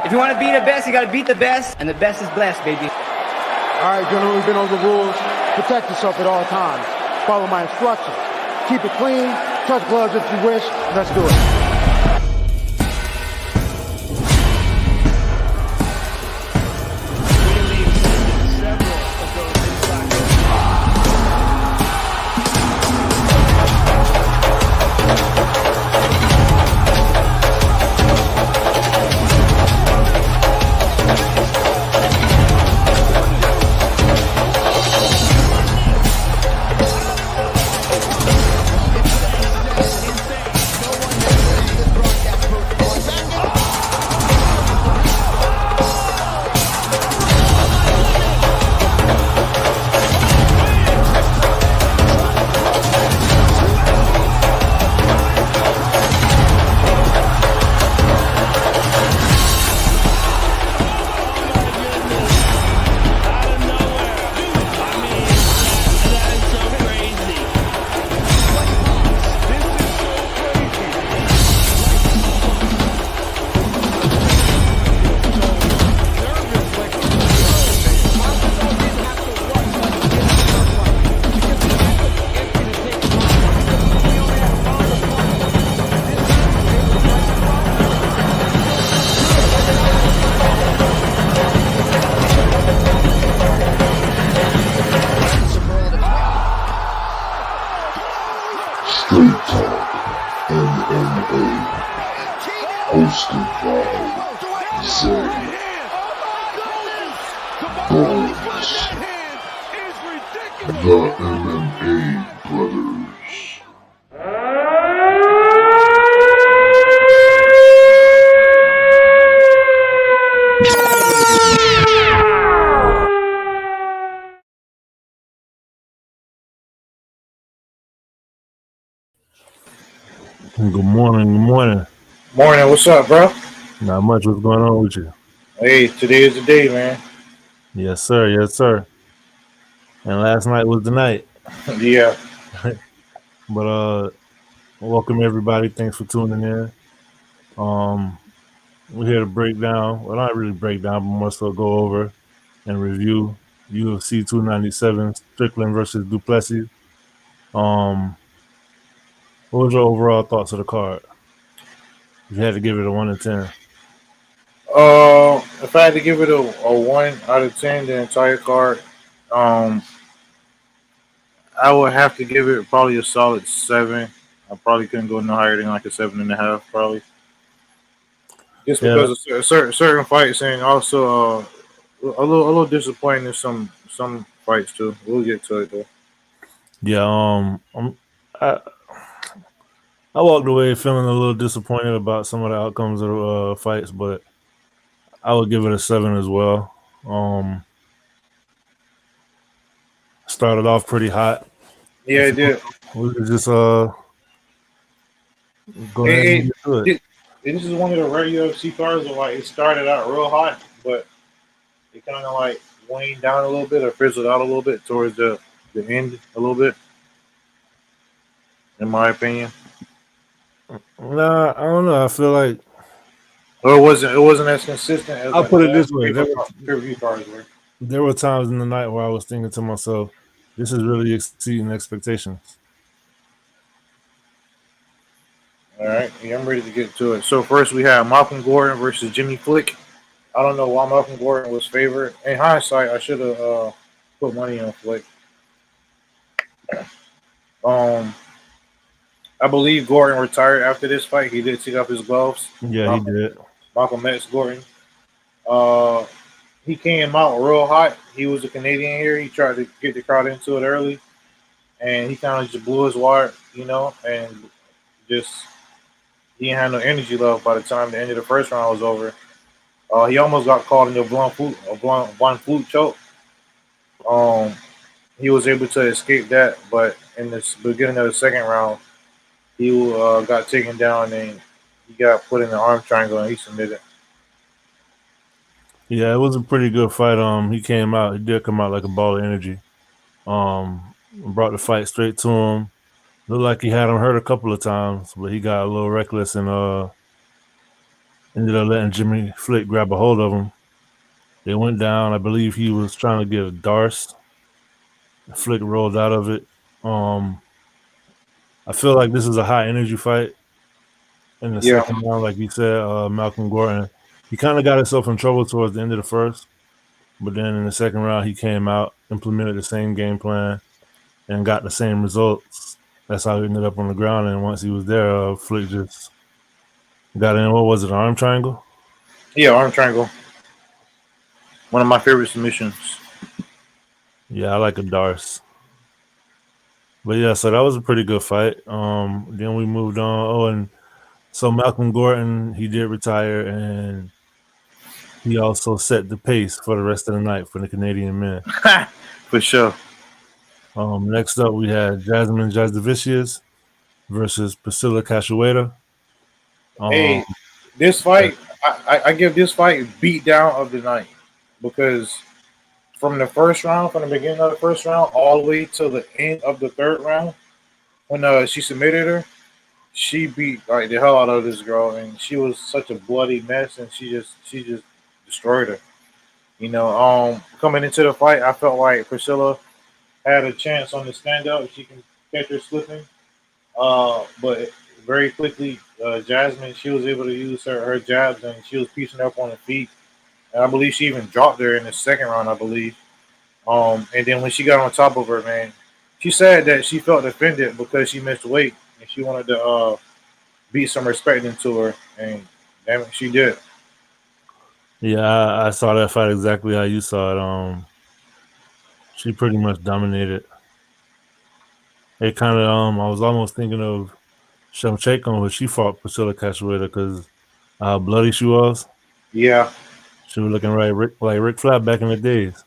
If you want to be the best, you got to beat the best, and the best is blessed, baby. All right, gentlemen, we've been over the rules. Protect yourself at all times. Follow my instructions. Keep it clean. Touch gloves if you wish. Let's do it. Hosted by Zay, Bonez, the MMA Brotherz. Good morning, good morning. Morning, what's up, bro? Not much. What's going on with you? Hey, today is the day, man. Yes, sir. Yes, sir. And last night was the night. Yeah. But welcome everybody. Thanks for tuning in. We're here to break down. Well, not really break down, but more so go over and review UFC 297, Strickland versus Plessis. What was your overall thoughts of the card? If you had to give it a 1 to 10. If I had to give it a 1 out of 10, the entire card, I would have to give it probably a solid 7. I probably couldn't go no higher than like a 7.5, probably. Just because of certain fights, and also a little disappointing in some fights too. We'll get to it though. Yeah. I walked away feeling a little disappointed about some of the outcomes of fights, but I would give it a 7 as well. Started off pretty hot. Yeah, it did. We could just go ahead and get to it. This is one of the rare UFC cards where like it started out real hot, but it kind of like waned down a little bit or fizzled out a little bit towards the end a little bit, in my opinion. Nah, I don't know. I feel like it wasn't as consistent as I'll put it this way. Review cards were. There were times in the night where I was thinking to myself, this is really exceeding expectations. All right, yeah, I'm ready to get to it. So first we have Malcolm Gordon versus Jimmy Flick. I don't know why Malcolm Gordon was favored. In hindsight, I should have put money on Flick. I believe Gordon retired after this fight. He did take off his gloves. Yeah, he did. Malcolm X Gordon. He came out real hot. He was a Canadian here. He tried to get the crowd into it early, and he kind of just blew his wire, and just he didn't have no energy left by the time the end of the first round was over. He almost got caught in a one flute choke. He was able to escape that, but in the beginning of the second round, he got taken down and he got put in the arm triangle and he submitted. Yeah, it was a pretty good fight. He did come out like a ball of energy. Brought the fight straight to him. Looked like he had him hurt a couple of times, but he got a little reckless and ended up letting Jimmy Flick grab a hold of him. They went down. I believe he was trying to get a Darce. Flick rolled out of it. I feel like this is a high energy fight. In the Yeah. second round, like you said, Malcolm Gordon, he kind of got himself in trouble towards the end of the first, but then in the second round, he came out, implemented the same game plan, and got the same results. That's how he ended up on the ground. And once he was there, Flick just got in. What was it? An arm triangle? Yeah, arm triangle. One of my favorite submissions. Yeah, I like a Darce. But yeah, so that was a pretty good fight. Then we moved on. Oh, and so Malcolm Gordon, he did retire, and he also set the pace for the rest of the night for the Canadian men. For sure. Next up, we had Jasmine Jasdavicius versus Priscilla Cachoeira. Hey, this fight, I give this fight beat down of the night because from the first round, from the beginning of the first round, all the way till the end of the third round, when she submitted her, she beat like the hell out of this girl, and she was such a bloody mess, and she just destroyed her. Coming into the fight, I felt like Priscilla had a chance on the stand up. She can catch her slipping, but very quickly, Jasmine, she was able to use her jabs, and she was piecing her up on her feet. And I believe she even dropped her in the second round, I believe. And then when she got on top of her, man, she said that she felt offended because she missed weight, and she wanted to beat some respect into her, and damn it, she did. Yeah, I saw that fight exactly how you saw it. She pretty much dominated. It kind of I was almost thinking of Shevchenko when she fought Priscilla Cachoeira because how bloody she was. Yeah. She was looking like Rick Flair back in the days.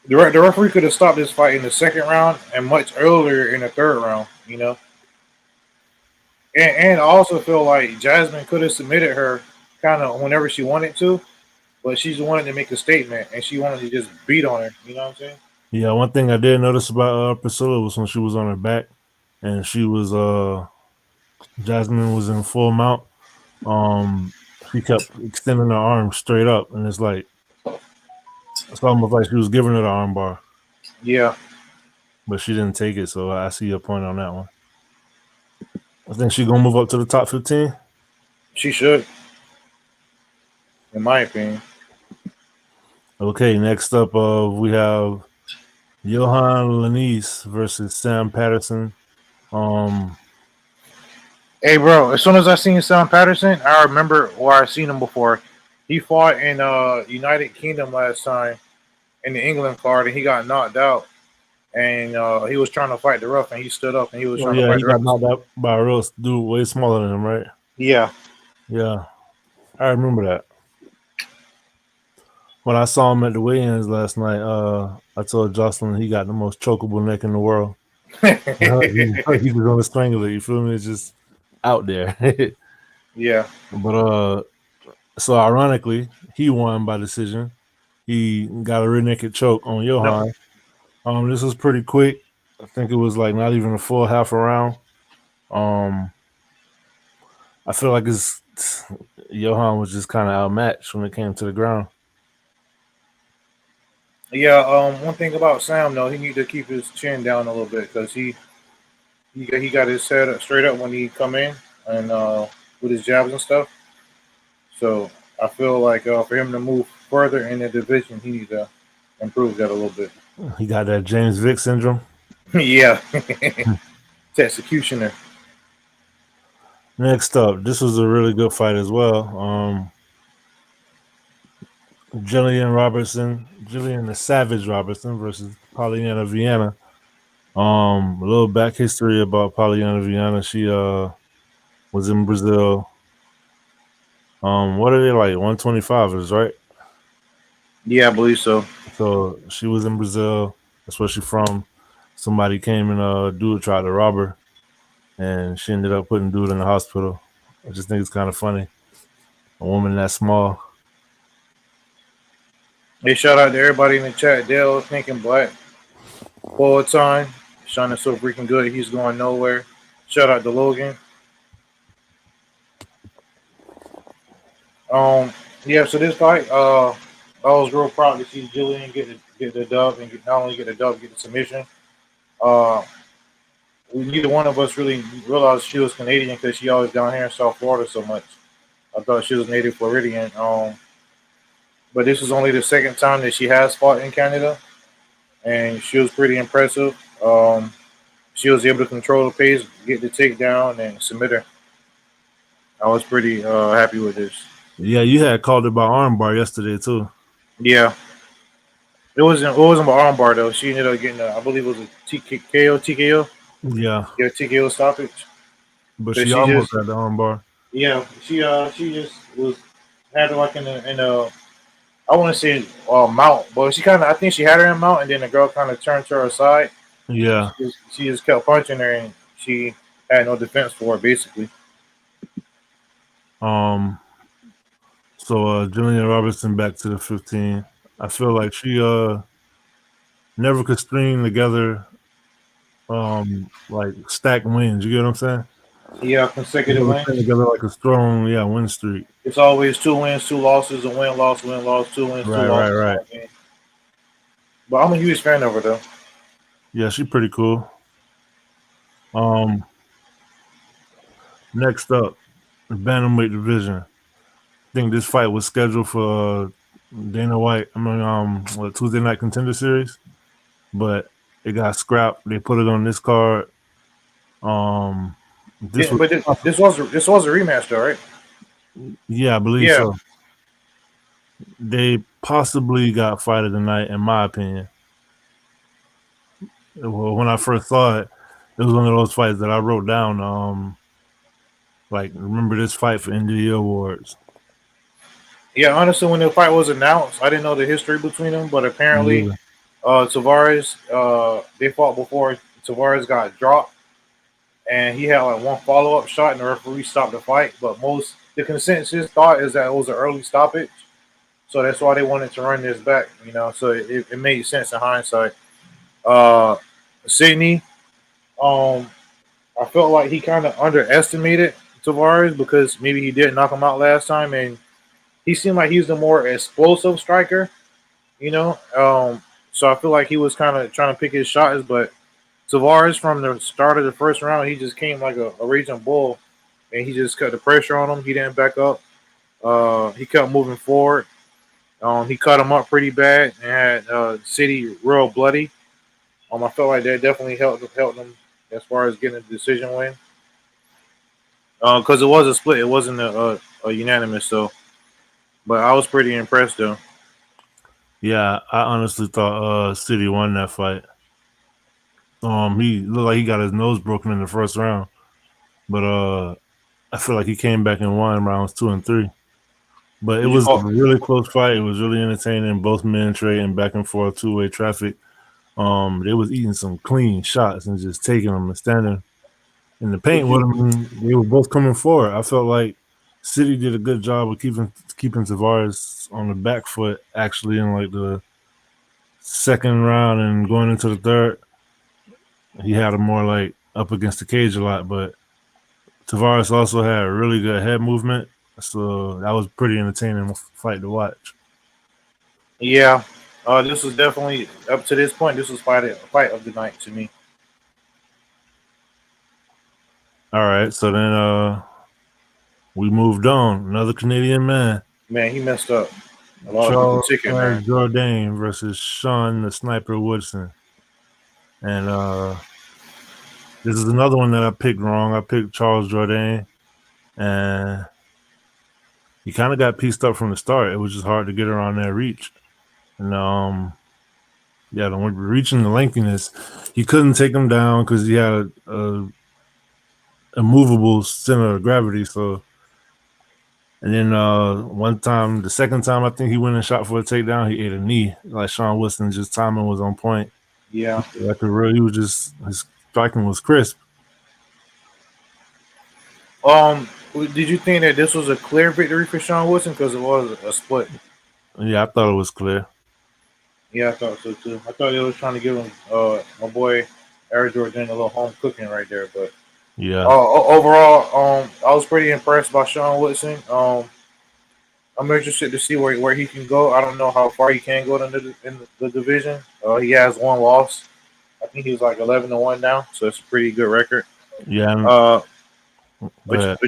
The referee could have stopped this fight in the second round and much earlier in the third round. And I also feel like Jasmine could have submitted her kind of whenever she wanted to, but she wanted to make a statement and she wanted to just beat on her. You know what I'm saying? Yeah, one thing I did notice about Priscilla was when she was on her back and she was Jasmine was in full mount. She kept extending her arms straight up, and it's almost like she was giving her the arm bar, Yeah, but she didn't take it. So I see your point on that one. I think she's gonna move up to the top 15. she should, in my opinion. Okay, next up, we have Johan Lanise versus Sam Patterson. Hey, bro, as soon as I seen Sam Patterson, I remember where I seen him before. He fought in United Kingdom last time in the England card, and he got knocked out. And he was trying to fight the rough, and he stood up, and he was Oh trying to yeah, fight he the got rough. knocked out by a real dude way smaller than him, right? Yeah, Yeah, I remember that. When I saw him at the weigh-ins last night, I told Jocelyn he got the most chokeable neck in the world. He was gonna strangle it. You feel me? It's just out there. yeah. But so ironically, he won by decision. He got a rear naked choke on Johan. This was pretty quick. I think it was like not even a full half a round. I feel like Johan was just kind of outmatched when it came to the ground. Yeah, one thing about Sam though, he need to keep his chin down a little bit because he got his head up, straight up when he come in and with his jabs and stuff. So I feel like for him to move further in the division, he needs to improve that a little bit. He got that James Vick syndrome. Yeah, executioner. Next up, this was a really good fight as well. Jillian the Savage Robertson versus Polyana Viana. A little back history about Polyana Viana. She was in Brazil. What are they like? 125ers, right? Yeah, I believe so. So she was in Brazil. That's where she's from. Somebody came and dude tried to rob her, and she ended up putting dude in the hospital. I just think it's kind of funny. A woman that small. Hey, shout out to everybody in the chat. Dale, thinking black. Full time. Sean is so freaking good. He's going nowhere. Shout out to Logan. Yeah. So this fight, I was real proud to see Jillian get the dub and not only get the dub, get the submission. Uh, neither one of us really realized she was Canadian because she always down here in South Florida so much. I thought she was native Floridian. But this is only the second time that she has fought in Canada, and she was pretty impressive. She was able to control the pace, get the takedown, and submit her. I was pretty happy with this. Yeah, you had called it by armbar yesterday too. Yeah, it wasn't by armbar though. She ended up getting I believe it was a TKO. Yeah, Yeah, TKO stoppage. but So she she almost just had the armbar. yeah she just was had her like in a I want to say mount, but she kind of I think she had her in mount, and then the girl kind of turned to her side. Yeah. She just kept punching her, and she had no defense for it basically. Um. So Julian Robertson back to the 15. I feel like she never could string together like stack wins. You get what I'm saying? Yeah, They consecutive never wins. string together like a strong win streak. It's always 2 wins, 2 losses, a win, loss, win, loss, 2 wins, two Right, losses. right. But I'm a huge fan of her though. Yeah, she's pretty cool. Um, Next up, the bantamweight division. I think this fight was scheduled for Dana White. Tuesday Night Contender Series, but it got scrapped. They put it on this card. This Yeah, was but this was a rematch though, right? yeah, I believe Yeah. so. They possibly got fight of the night, in my opinion. Well, when I first saw it, it was one of those fights that I wrote down. Like, remember this fight for NBA Awards. Yeah, honestly, when the fight was announced, I didn't know the history between them, but apparently, Yeah. Tavares, they fought before Tavares got dropped, and he had like one follow up shot, and the referee stopped the fight. But the consensus thought is that it was an early stoppage, so that's why they wanted to run this back. So it made sense in hindsight. Uh, Sydney, um, I felt like he kind of underestimated Tavares because maybe he did knock him out last time, and he seemed like he's the more explosive striker, you know. So I feel like he was kind of trying to pick his shots, but Tavares from the start of the first round, he just came like a raging bull, and he just cut the pressure on him. He didn't back up. He kept moving forward. He cut him up pretty bad and had City real bloody. I felt like that definitely helped him as far as getting a decision win. Because it was a split, it wasn't a unanimous. So, but I was pretty impressed though. Yeah, I honestly thought City won that fight. He looked like he got his nose broken in the first round, but I feel like he came back and won rounds 2 and 3. But it Did you was a call? really close fight. It was really entertaining. Both men trading back and forth, two-way traffic. They was eating some clean shots and just taking them and standing in the paint with them. They were both coming forward. I felt like City did a good job of keeping Tavares on the back foot actually in like the second round and going into the third. He had him more like up against the cage a lot, but Tavares also had really good head movement. So that was pretty entertaining fight to watch. Yeah, this was definitely up to this point. This was fight of the night to me. All right, so then we moved on. Another Canadian man, Man, he messed up. A lot of people Charles ticket, man. Jourdain versus Sean the Sniper Woodson, and this is another one that I picked wrong. I picked Charles Jourdain, and he kind of got pieced up from the start. It was just hard to get around that reach, and the reaching the lengthiness, he couldn't take him down because he had a movable center of gravity. So, and then the second time, I think he went and shot for a takedown. He ate a knee. Like Sean Wilson, just timing was on point. Yeah. His striking was crisp. Did you think that this was a clear victory for Sean Wilson because it was a split? Yeah, I thought it was clear. Yeah, I thought so too. I thought they was trying to give him my boy Eric Jordan a little home cooking right there, but Yeah. overall, I was pretty impressed by Sean Wilson. I'm interested to see where he can go. I don't know how far he can go in the division. He has one loss. I think he was like 11-1 now, so it's a pretty good record. Yeah, Uh, go ahead.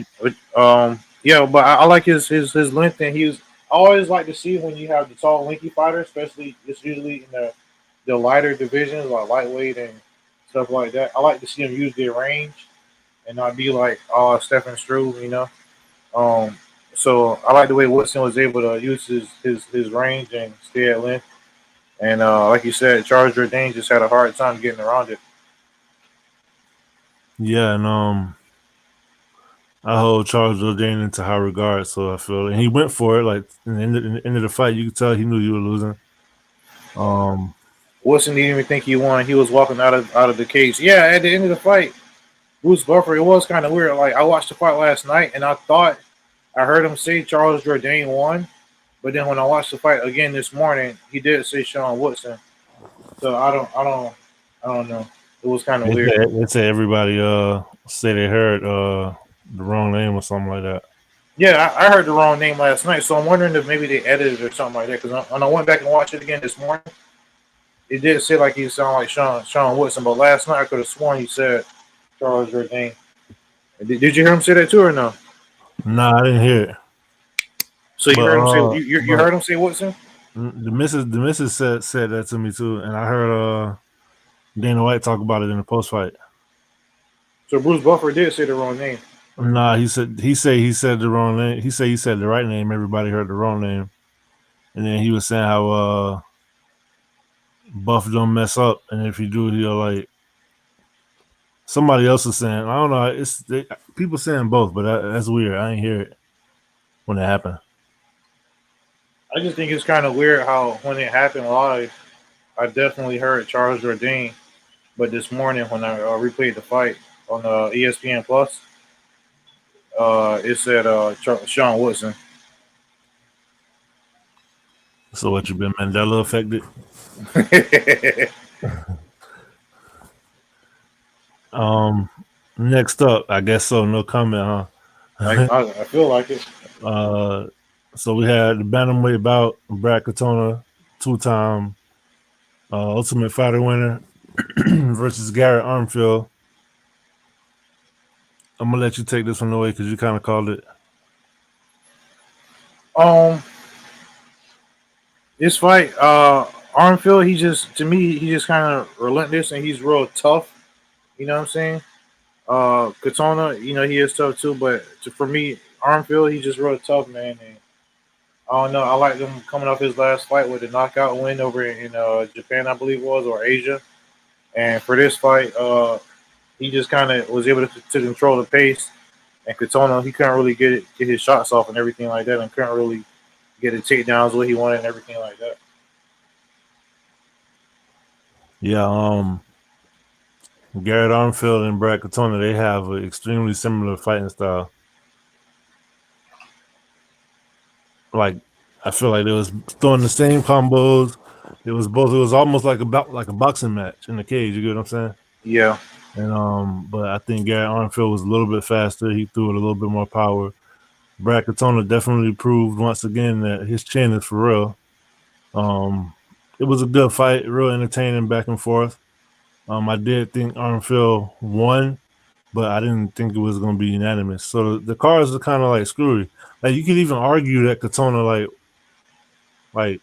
yeah, but I like his length, and he was. I always like to see when you have the tall, lanky fighter, especially it's usually in the lighter divisions like lightweight and stuff like that. I like to see him use their range and not be like Stephen Struve, you know. Um, so I like the way Woodson was able to use his range and stay at length. And like you said, Charles Jourdain just had a hard time getting around it. Yeah, and I hold Charles Jourdain into high regard, so I feel, and he went for it. Like in the end of the fight, you could tell he knew you were losing. Woodson didn't even think he won. He was walking out of the cage. Yeah, at the end of the fight, Bruce Buffer, it was kind of weird. Like I watched the fight last night, and I thought I heard him say Charles Jourdain won, but then when I watched the fight again this morning, he did say Sean Woodson. So I don't know. It was kind of weird. They say everybody say they heard the wrong name or something like that. Yeah, I heard the wrong name last night, so I'm wondering if maybe they edited or something like that. Because when I went back and watched it again this morning, it did say like he sounded like Sean Woodson, but last night I could have sworn he said Charles Jourdain. Did you hear him say that too or no? Nah, I didn't hear it. So you heard him say you heard him say Woodson? The missus said that to me too, and I heard Dana White talk about it in the post fight. So Bruce Buffer did say the wrong name. Nah, he said the wrong name. He said the right name. Everybody heard the wrong name, and then he was saying how Buff don't mess up, and if he do, he'll like. Somebody else is saying, I don't know. People saying both, but that's weird. I ain't hear it when it happened. I just think it's kind of weird how when it happened live, I definitely heard Charles Jourdain, but this morning when I replayed the fight on ESPN Plus, it said Sean Woodson. So what, you been Mandela affected? Next up, I guess so. No comment, huh? I feel like it. So we had the bantamweight bout, Brad Katona, 2-time Ultimate Fighter winner versus Garrett Armfield. I'm gonna let you take this one away because you kind of called it. This fight, Armfield, to me, he just kind of relentless and he's real tough. You know what I'm saying? Katona, you know, he is tough too, but for me, Armfield, he's just real tough, man. And I don't know. I like him coming off his last fight with a knockout win over in Japan, I believe it was, or Asia. And for this fight, he just kind of was able to control the pace. And Katona, he couldn't really get his shots off and everything like that, and couldn't really get the takedowns what he wanted and everything like that. Yeah, Garrett Armfield and Brad Katona, they have an extremely similar fighting style. Like, I feel like they was throwing the same combos. It was almost like a boxing match in the cage. You get what I'm saying? Yeah. And but I think Garrett Armfield was a little bit faster. He threw it a little bit more power. Brad Katona definitely proved once again that his chin is for real. It was a good fight, real entertaining back and forth. I did think Armfield won, but I didn't think it was going to be unanimous. So the cards are kind of like screwy. Like you could even argue that Katona, like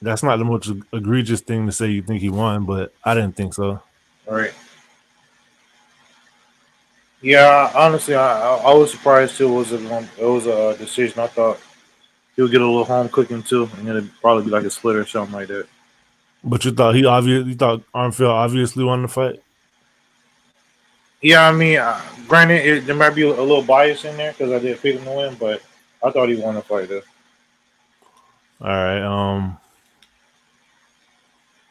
that's not the most egregious thing to say you think he won, but I didn't think so. All right. Yeah, honestly, I was surprised too. It was a decision. I thought he would get a little home cooking too, and it'd probably be like a split or something like that. But you thought Armfield obviously won the fight? Yeah, I mean, granted, there might be a little bias in there because I did pick him to win, but I thought he won the fight though. All right.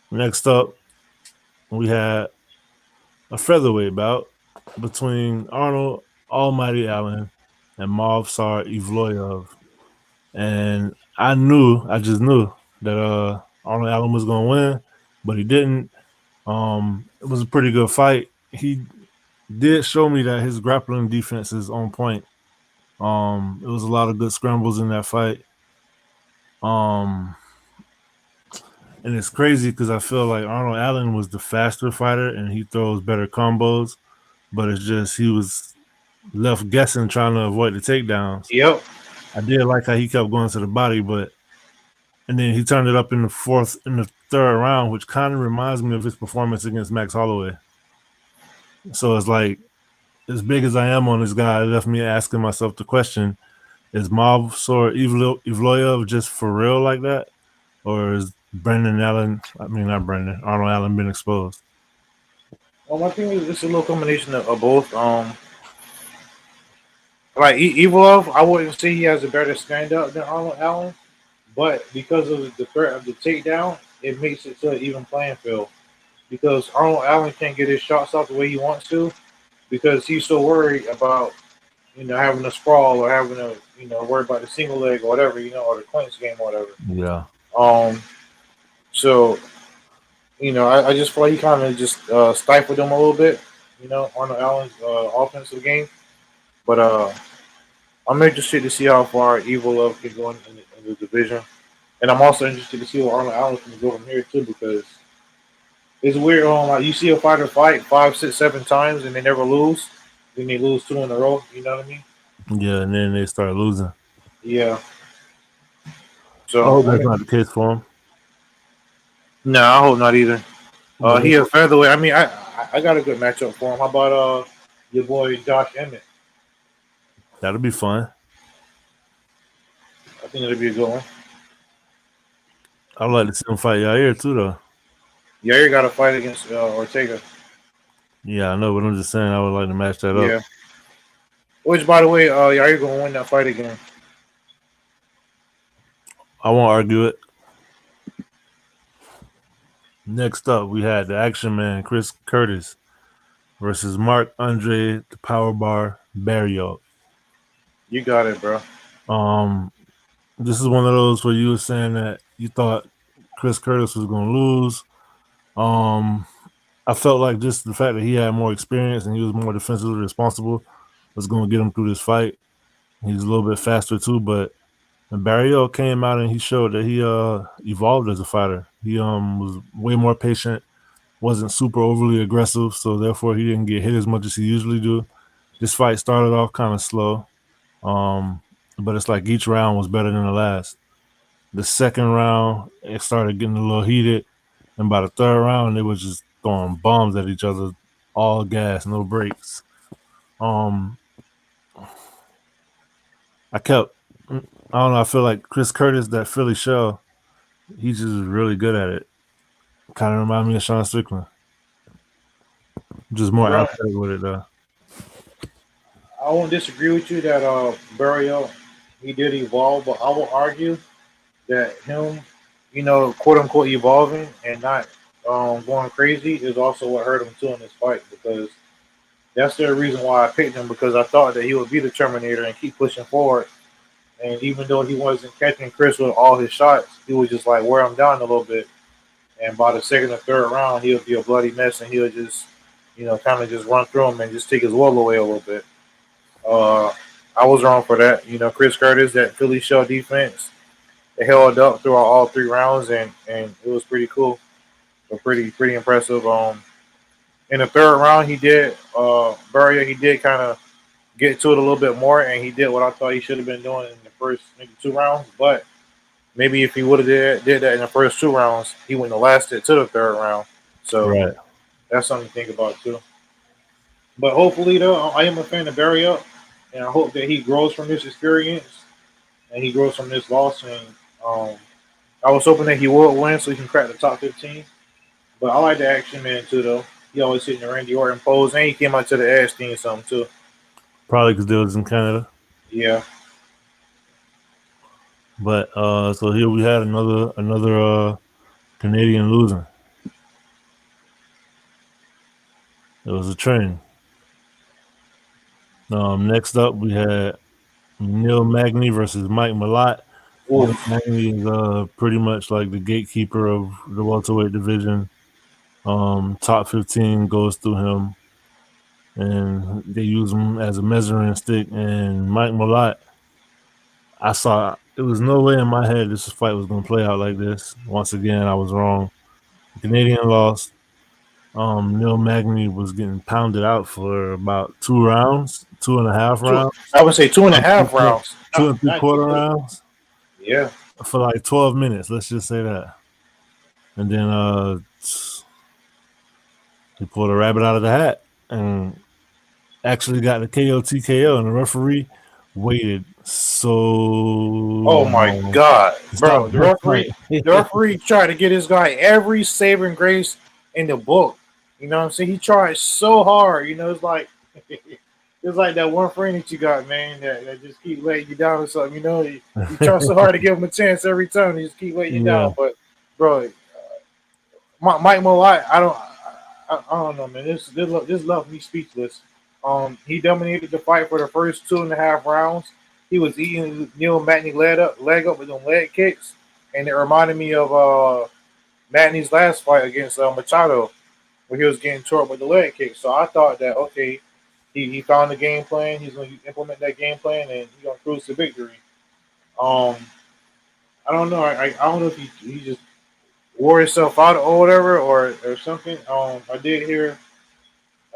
Next up, we had a featherweight bout between Arnold Almighty Allen and Movsar Evloev. And I just knew that Arnold Allen was going to win, but he didn't. It was a pretty good fight. He did show me that his grappling defense is on point. It was a lot of good scrambles in that fight. Um, and it's crazy because I feel like Arnold Allen was the faster fighter and he throws better combos, but it's just he was left guessing trying to avoid the takedowns. Yep. I did like how he kept going to the body, and then he turned it up in the third round, which kind of reminds me of his performance against Max Holloway. So it's like, as big as I am on this guy, it left me asking myself the question: is Movsar Evloev just for real like that, or is Arnold Allen been exposed? I think it's a little combination of both. Like Evolov, I wouldn't say he has a better stand up than Arnold Allen, but because of the threat of the takedown, it makes it to an even playing field. Because Arnold Allen can't get his shots off the way he wants to, because he's so worried about having a sprawl or having a worry about the single leg or whatever or the clinch game or whatever. Yeah. So I just feel like he kind of just stifled him a little bit. Arnold Allen's offensive game, but I'm interested to see how far Evil Love can go in the division. And I'm also interested to see where Arnold Allen can go from here too, because it's weird. Like you see a fighter fight 5, 6, 7 times and they never lose. Then they lose 2 in a row. You know what I mean? Yeah, and then they start losing. Yeah. I So hope that's not the case for him. No, I hope not either. He a featherweight. I mean, I got a good matchup for him. How about your boy Josh Emmett? That'll be fun. I think it'll be a good one. I'd like to see him fight Yair too, though. Yair got a fight against Ortega. Yeah, I know, but I'm just saying I would like to match that up. Yeah. Which, by the way, Yair gonna win that fight again. I won't argue it. Next up, we had the Action Man Chris Curtis versus Mark Andre the Power Bar Barrio. You got it, bro. This is one of those where you were saying that you thought Chris Curtis was going to lose. I felt like just the fact that he had more experience and he was more defensively responsible was going to get him through this fight. He's a little bit faster too, but Barrio came out and he showed that he evolved as a fighter. He was way more patient, wasn't super overly aggressive, so therefore he didn't get hit as much as he usually do. This fight started off kind of slow, but it's like each round was better than the last. The second round, it started getting a little heated, and by the third round, they was just throwing bombs at each other, all gas, no breaks. I don't know. I feel like Chris Curtis, that Philly shell, he's just really good at it. Kind of remind me of Sean Strickland. Just more athletic with it, though. I won't disagree with you that Barrio, he did evolve, but I will argue that him, quote unquote, evolving and not going crazy is also what hurt him too in this fight, because that's the reason why I picked him, because I thought that he would be the Terminator and keep pushing forward. And even though he wasn't catching Chris with all his shots, he would just like wear him down a little bit. And by the second or third round, he would be a bloody mess, and he would just, kind of just run through him and just take his will away a little bit. I was wrong for that. Chris Curtis, that Philly shell defense, it held up throughout all 3 rounds, and it was pretty cool, but pretty impressive. In the third round, he did Barrio. He did kind of get to it a little bit more, and he did what I thought he should have been doing in the first maybe 2 rounds. But maybe if he would have did that in the first 2 rounds, he wouldn't have lasted to the third round. So That's something to think about too. But hopefully, though, I am a fan of Barrio, and I hope that he grows from this experience and he grows from this loss. And I was hoping that he would win so he can crack the top 15. But I like the Action Man too, though. He always hitting the Randy Orton pose, and he came out to the ass team something too. Probably because they was in Canada. Yeah. But so here we had another Canadian losing. It was a train. Next up, we had Neil Magny versus Mike Malott. Neil Magny is pretty much like the gatekeeper of the welterweight division. Top 15 goes through him, and they use him as a measuring stick. And Mike Malott, I saw it It was no way in my head this fight was going to play out like this. Once again, I was wrong. The Canadian lost. Neil Magny was getting pounded out for about 2 rounds, 2.5 rounds. I would say 2.5 rounds. 2 3/4 rounds. Yeah. For like 12 minutes, let's just say that. And then he pulled a rabbit out of the hat and actually got the KO TKO, and the referee waited so Oh my long. God, bro! Stop The referee tried to get this guy every saving grace in the book. You know what I'm saying? He tried so hard. You know, it's like that one friend that you got, man, that just keep letting you down or something. You know, you try so hard to give him a chance every time, he just keep letting you down. But bro, Mike Malott, I don't know, man. This left me speechless. He dominated the fight for the first 2.5 rounds. He was eating Neil Magny leg up with them leg kicks, and it reminded me of Magny's last fight against Machado, where he was getting tore up with the leg kick. So I thought that okay, he found the game plan. He's going to implement that game plan, and he's going to cruise to victory. I don't know. I don't know if he just wore himself out or whatever or something. I did hear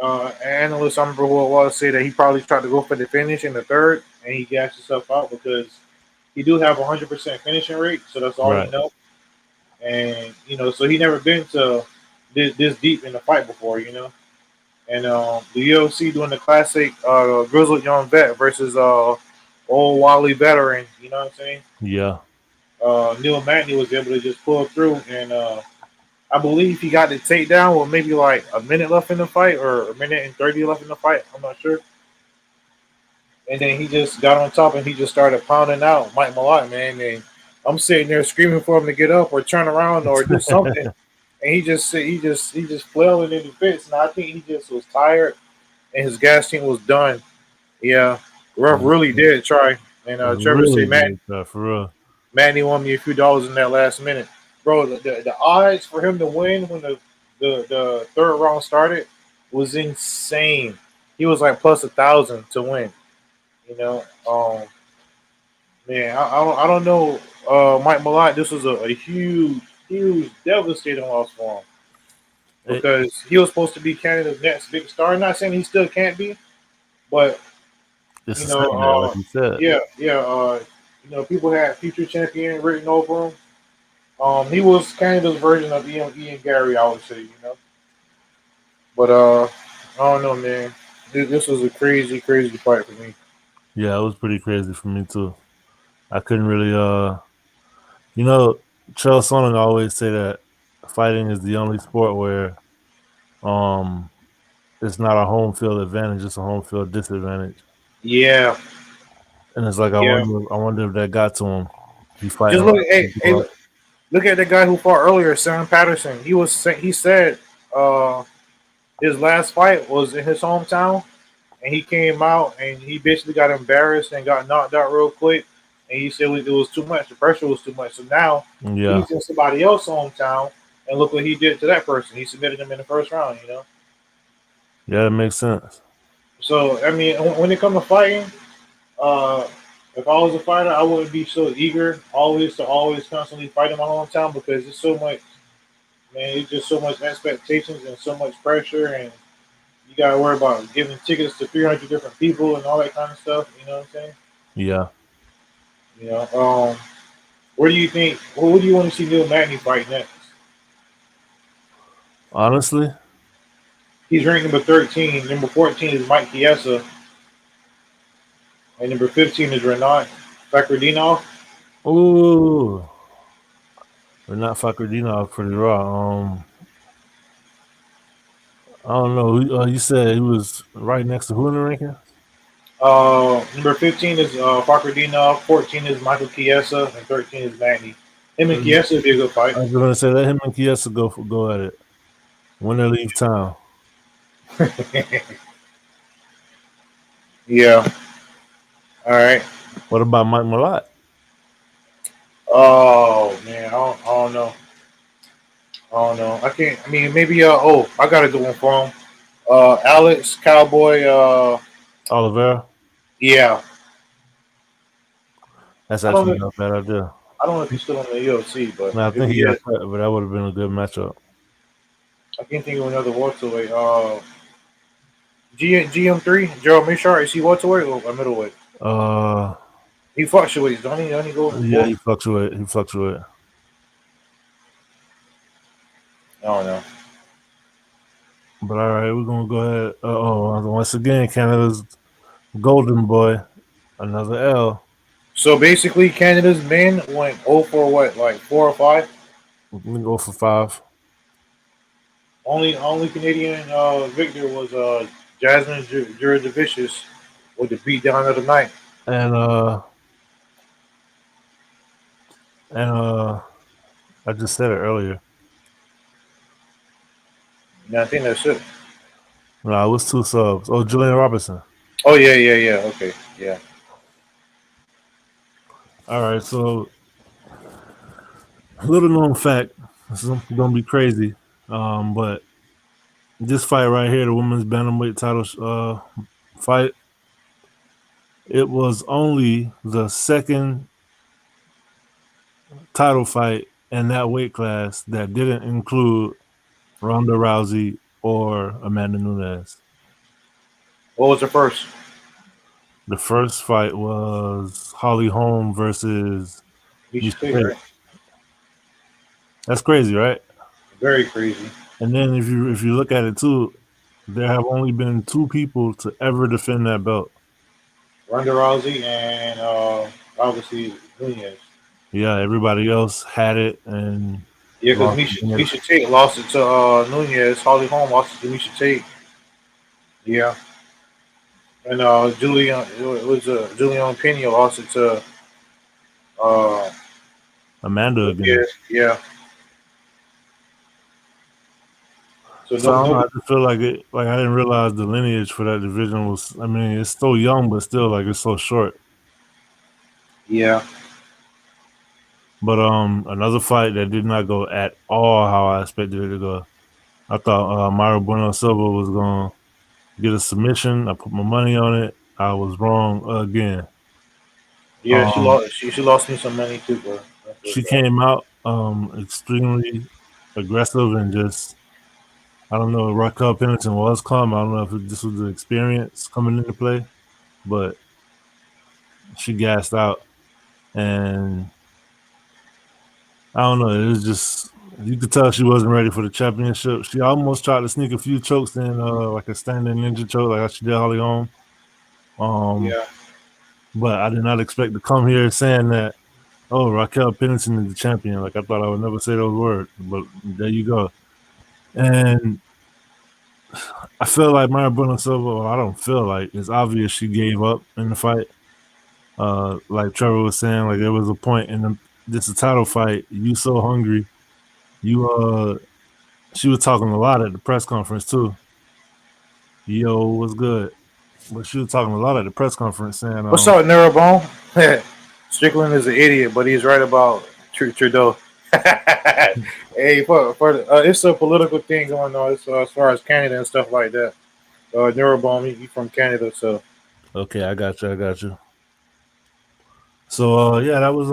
an analyst, I remember who it was, say that he probably tried to go for the finish in the third, and he gassed himself out because he do have 100% finishing rate, so that's all he knows. And so he never been to this deep in the fight before, And the UFC doing the classic grizzled young vet versus old wily veteran. You know what I'm saying? Yeah. Neil Magny was able to just pull through, and I believe he got the takedown with maybe like a minute left in the fight or a minute and 30 left in the fight. I'm not sure. And then he just got on top and he just started pounding out Mike Malott, man. And I'm sitting there screaming for him to get up or turn around or do something. And he just flailing in the fits. And I think he just was tired and his gas tank was done. Yeah, Ruff really did try. And Trevor really said, man, for real. Manny won me a few dollars in that last minute. Bro, the odds for him to win when the third round started was insane. He was like plus 1,000 to win. Man, I don't know. Mike Malott, this was a huge, devastating loss for him because he was supposed to be Canada's next big star. I'm not saying he still can't be, but like you said. Yeah. People had future champion written over him. He was Canada's version of Ian Gary, I would say, But I don't know, man. This was a crazy, crazy fight for me. Yeah, it was pretty crazy for me too. I couldn't really Chael Sonnen always say that fighting is the only sport where it's not a home field advantage, it's a home field disadvantage. Yeah. And it's like I wonder if that got to him. He fighting. Just look at the guy who fought earlier, Sam Patterson. He said his last fight was in his hometown, and he came out and he basically got embarrassed and got knocked out real quick. And he said it was too much. The pressure was too much. So now he's in somebody else's hometown, and look what he did to that person. He submitted him in the first round. Yeah, that makes sense. So I mean, when it comes to fighting, if I was a fighter, I wouldn't be so eager always constantly fight in my hometown because it's so much. Man, it's just so much expectations and so much pressure, and you gotta worry about giving tickets to 300 different people and all that kind of stuff. You know what I'm saying? Yeah. Where do you think? Who do you want to see Neil Magny fight next? Honestly, he's ranked number 13. Number 14 is Mike Chiesa, and number 15 is Renat Fakhretdinov. Ooh, Renat Fakhretdinov pretty raw. I don't know. You said he was right next to who in the ranking? Number 15 is Fakhretdinov, 14 is Michael Chiesa, and 13 is Magny. Him and Chiesa would be a good fight. I was going to say, let him and Chiesa go at it. When they leave town. Yeah. All right. What about Mike Malott? Oh, man. I don't know. I can't. I mean, maybe. I got a good one for him. Alex Cowboy. Oliveira? Yeah. That's I don't actually know. not a bad idea. I don't know if he's still in the UFC, but No, I if think he he got is, cut, but that would have been a good matchup. I can't think of another welterweight. GM3, Gerald Mishar, is he welterweight or a middleweight? Uh, He fluctuates, don't he? Don't he go yeah, both? he fluctuate. He fluctuate. I don't know. But all right, we're gonna go ahead. Once again, Canada's golden boy, another L. So basically, Canada's men went 0 for what, like 4 or 5? We can go for 5. Only Canadian victor was Jasmine Jurajevicius with the beat down of the night. And I just said it earlier. And I think that's it. No, it was 2 subs. Oh, Julian Robertson. Oh yeah. Okay, yeah. All right, so a little known fact. This is gonna be crazy. But this fight right here, the women's bantamweight title fight, it was only the second title fight in that weight class that didn't include Ronda Rousey or Amanda Nunes. What was the first? The first fight was Holly Holm versus Misha Misha Tate, Tate. right? That's crazy, right? Very crazy. And then if you look at it too, there have only been 2 people to ever defend that belt. Ronda Rousey and obviously Nunez. Yeah, everybody else had it and Yeah, because lost it. Misha Tate lost it to Nunez. Holly Holm lost it to Misha Tate. Yeah. And Julian Pena lost it to Amanda again. yeah. So So I don't know, I just feel like I didn't realize the lineage for that division was. I mean, it's so young, but still, like it's so short. yeah. But another fight that did not go at all how I expected it to go. I thought Myra Bueno Silva was gonna get a submission. I put my money on it. I was wrong again. Yeah, she lost me some money too, bro. She came out extremely aggressive and just, I don't know, Raquel Pennington was calm. I don't know if this was the experience coming into play, but she gassed out. And I don't know, it was just, you could tell she wasn't ready for the championship. She almost tried to sneak a few chokes in, like a standing ninja choke, like she did Holly Holm. Yeah. But I did not expect to come here saying that, oh, Raquel Pennington is the champion. Like I thought I would never say those words, but there you go. And I feel like Myra Bueno Silva, well, I don't feel like, it's obvious she gave up in the fight. Like Trevor was saying, like there was a point in this title fight. You so hungry. She was talking a lot at the press conference too. Yo, what's good? But she was talking a lot at the press conference saying, What's up, Neurobone? Strickland is an idiot, but he's right about Trudeau. Hey, it's a political thing going on as far as Canada and stuff like that. Neurobone, he from Canada, so. Okay, I got you. So yeah, that was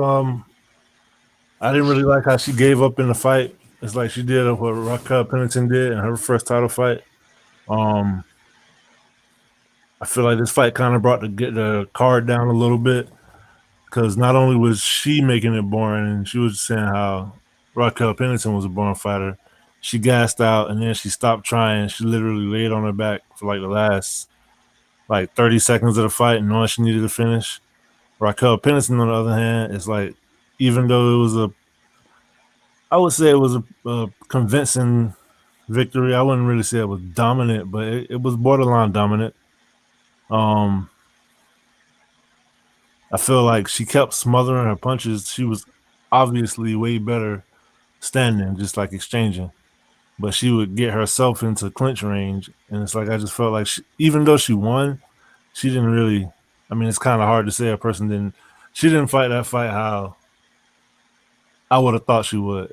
I didn't really like how she gave up in the fight. It's like she did what Raquel Pennington did in her first title fight. I feel like this fight kind of brought the card down a little bit because not only was she making it boring, and she was saying how Raquel Pennington was a born fighter, she gassed out and then she stopped trying. She literally laid on her back for like the last 30 seconds of the fight, knowing she needed to finish. Raquel Pennington, on the other hand, is like, even though it was I would say it was a convincing victory. I wouldn't really say it was dominant, but it was borderline dominant. I feel like she kept smothering her punches. She was obviously way better standing, just like exchanging. But she would get herself into clinch range, and it's like I just felt like even though she won, she didn't really. I mean, it's kind of hard to say a person didn't. She didn't fight that fight how I would have thought she would.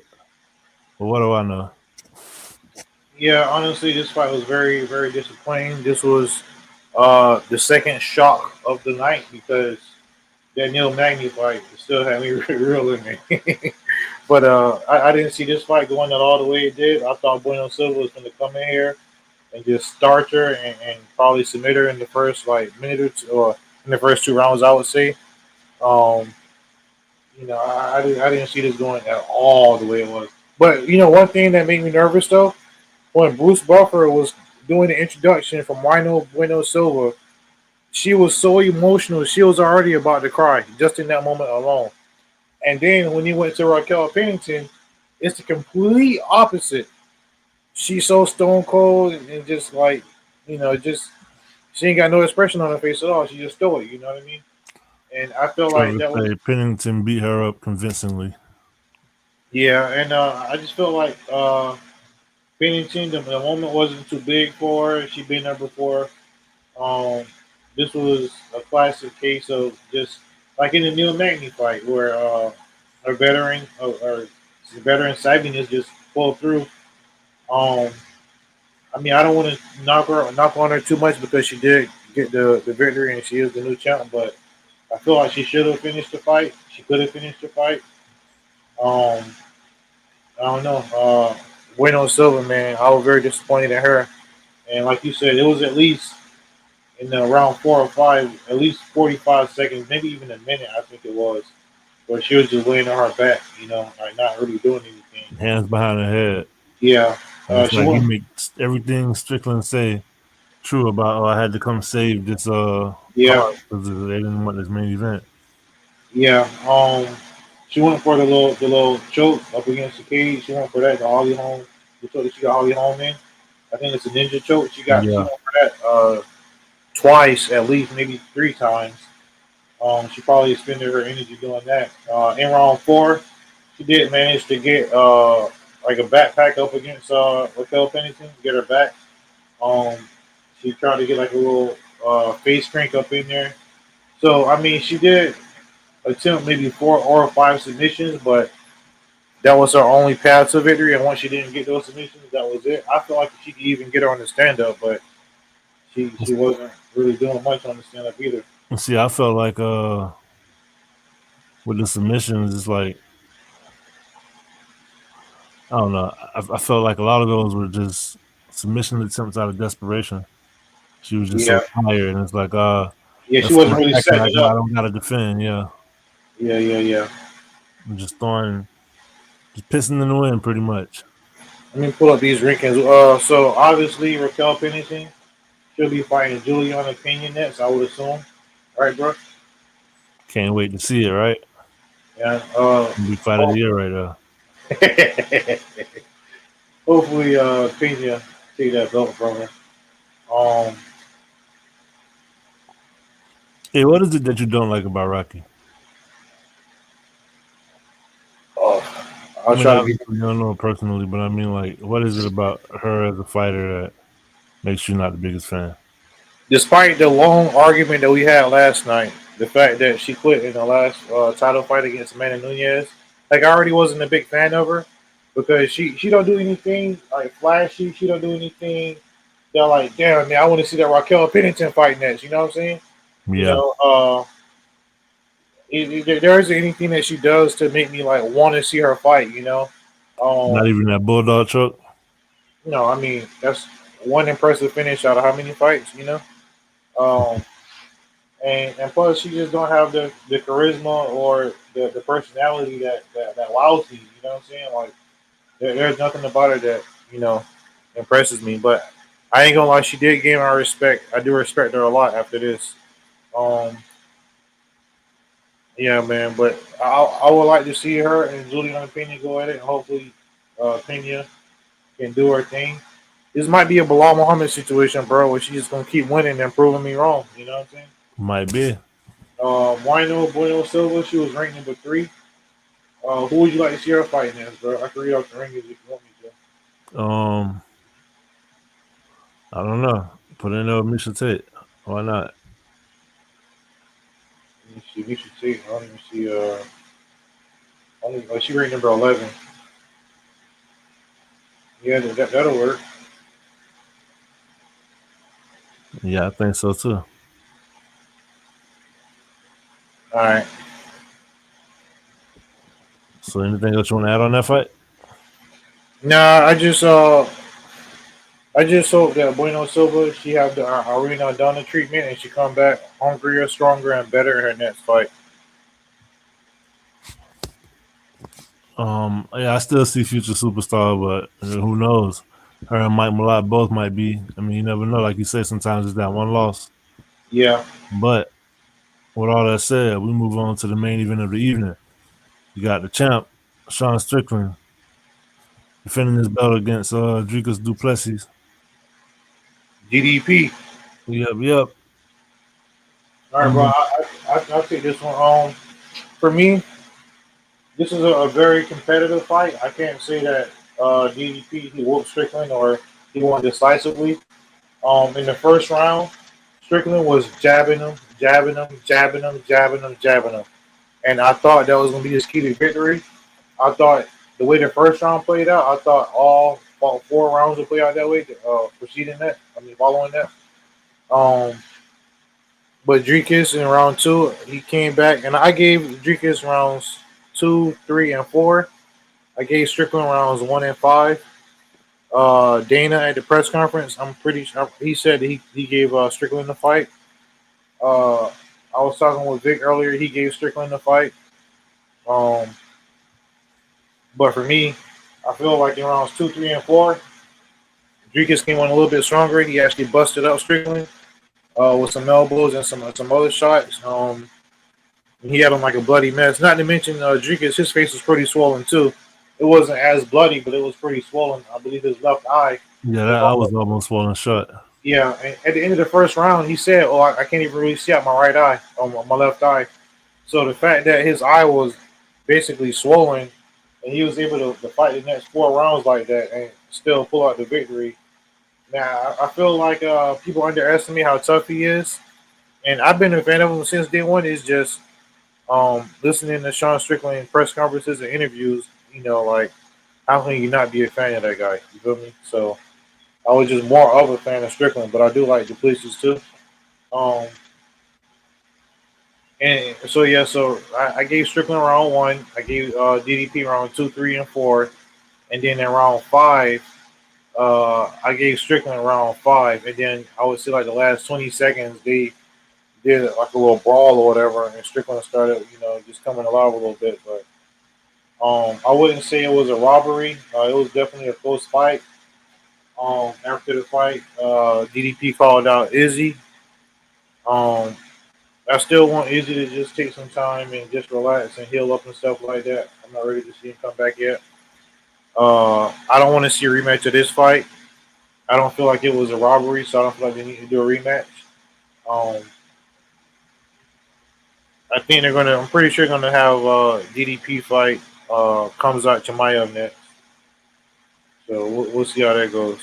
But what do I know? Yeah, honestly, this fight was very, very disappointing. This was the second shock of the night because that Neil Magny fight still had me real in me. But I didn't see this fight going at all the way it did. I thought Bueno Silva was going to come in here and just start her and probably submit her in the first like minute or two, or in the first 2 rounds, I would say. Um, I didn't see this going at all the way it was. But one thing that made me nervous though, when Bruce Buffer was doing the introduction from Rhino Bueno Silva, she was so emotional. She was already about to cry just in that moment alone. And then when he went to Raquel Pennington, it's the complete opposite. She's so stone cold and just like, just she ain't got no expression on her face at all. She just stoic, you know what I mean? And I feel like Trevor that was say Pennington beat her up convincingly. yeah, and I just feel like Pennington, the moment wasn't too big for her. She'd been there before. Um, this was a classic case of just like in the Neil Magny fight where her veteran or veteran savviness just pulled through. Um, I mean, I don't want to knock on her too much because she did get the victory and she is the new champ. But I feel like she should have finished the fight. She could have finished the fight. Um, I don't know. Bueno Silva, man, I was very disappointed in her. And like you said, it was at least in the round 4 or 5, at least 45 seconds, maybe even a minute, I think it was, where she was just laying on her back, like not really doing anything. Hands behind her head. Yeah, And it's she like he went. makes everything Strickland say true about, oh, I had to come save this Yeah, card because they didn't want this main event. yeah. She went for the little choke up against the cage. She went for that. The Holly Holm. The choke that she got Holly Holm in. I think it's a ninja choke. She Yeah. went for that twice at least, maybe 3 times. She probably expended her energy doing that. In round 4, she did manage to get like a backpack up against Raquel Pennington, get her back. Um, she tried to get like a little face crank up in there. So I mean, she did attempt maybe 4 or 5 submissions, but that was her only path to victory. And once she didn't get those submissions, that was it. I feel like she could even get her on the stand up, but she wasn't really doing much on the stand up either. See, I felt like with the submissions, it's like I don't know. I felt like a lot of those were just submission attempts out of desperation. She was just so Yeah, tired, and it's like yeah, she that's so wasn't much really action setting it I up. don't gotta defend. Yeah, Yeah, yeah, yeah. I'm just throwing, just pissing in the wind, pretty much. Let me pull up these rankings. So obviously Raquel Pennington she'll be fighting Juliana Pena next, I would assume. All right, bro. Can't wait to see it. Right, Yeah. be fight of the year right there. Hopefully, Pena take that belt from her. Um, Hey, what is it that you don't like about Rocky? oh, I I'll mean, try to get. obviously you don't know her personally, but I mean, like, what is it about her as a fighter that makes you not the biggest fan? Despite the long argument that we had last night, the fact that she quit in the last title fight against Amanda Nunez, like I already wasn't a big fan of her because she don't do anything like flashy. She don't do anything that like, damn man, I want to see that Raquel Pennington fight next. You know what I'm saying? You Yeah, know, there isn't anything that she does to make me like want to see her fight. not Um, even that bulldog choke. I mean that's one impressive finish out of how many fights? Um, and plus she just don't have the charisma or the personality that wows me. You know what I'm saying? Like there's nothing about her that impresses me. But I ain't gonna lie, she did gain my respect. I do respect her a lot after this. Um, yeah, man. But I would like to see her and Juliana Pena go at it. And hopefully, Pena can do her thing. This might be a Bilal Muhammad situation, bro, where she's just gonna keep winning and proving me wrong. You know what I'm saying? Might be. Wino Bueno Silva, she was ranked number 3. Who would you like to see her fight next, bro? I can read off the rankings if you want me to. Um, I don't know. Put in there with Misha Tate. Why not? Let me see. Misha Tate. I don't even see. She ranked number 11. Yeah, that'll work. Yeah, I think so too. All All right. So anything else you want to add on that fight? Nah, I just hope that Bueno Silva she have the Arena Donna treatment and she come back hungrier, stronger, and better in her next fight. Yeah, I still see future superstar, but who knows? Her and Mike Malott both might be. I mean, you never know. Like you said, sometimes it's that one loss. Yeah. But with all that said, we move on to the main event of the evening. You got the champ, Sean Strickland, defending his belt against Dricus du Plessis. DDP. Yep. All right, bro. I'll take this one. For me, this is a very competitive fight. I can't say that DDP he whooped Strickland or he won decisively. In the first round, Strickland was jabbing him, and I thought that was going to be his key to victory. I thought the way the first round played out, I thought all 4 rounds would play out that way. Following that. But Dricus in round 2, he came back, and I gave Dricus rounds 2, 3, and 4. I gave Strickland rounds 1 and 5. Dana at the press conference, I'm pretty sure he said he gave Strickland the fight. I was talking with Vic earlier. He gave Strickland the fight. But for me, I feel like in rounds 2, 3, and 4, Dricus came on a little bit stronger. He actually busted up Strickland with some elbows and some other shots. He had him like a bloody mess. Not to mention Dricus, his face was pretty swollen too. It wasn't as bloody, but it was pretty swollen. I believe his left eye. Yeah, that eye was almost swollen shut. Yeah, and at the end of the first round, he said, "Oh, I can't even really see out my right eye, on my left eye." So the fact that his eye was basically swollen, and he was able to fight the next 4 rounds like that and still pull out the victory. Now, I feel like people underestimate how tough he is, and I've been a fan of him since day one. It's just listening to Sean Strickland press conferences and interviews. Like, how can you not be a fan of that guy? You feel me? So I was just more of a fan of Strickland, but I do like Plessis too. And so yeah, I gave Strickland round 1. I gave DDP round 2, 3, and 4, and then in round 5, I gave Strickland round 5, and then I would say like the last 20 seconds they did like a little brawl or whatever, and Strickland started just coming alive a little bit, but I wouldn't say it was a robbery. It was definitely a close fight. After the fight, DDP called out Izzy. I still want Izzy to just take some time and just relax and heal up and stuff like that. I'm not ready to see him come back yet. I don't want to see a rematch of this fight. I don't feel like it was a robbery, so I don't feel like they need to do a rematch. I think I'm pretty sure they're gonna have DDP fight comes out Chimaev next. So we'll see how that goes.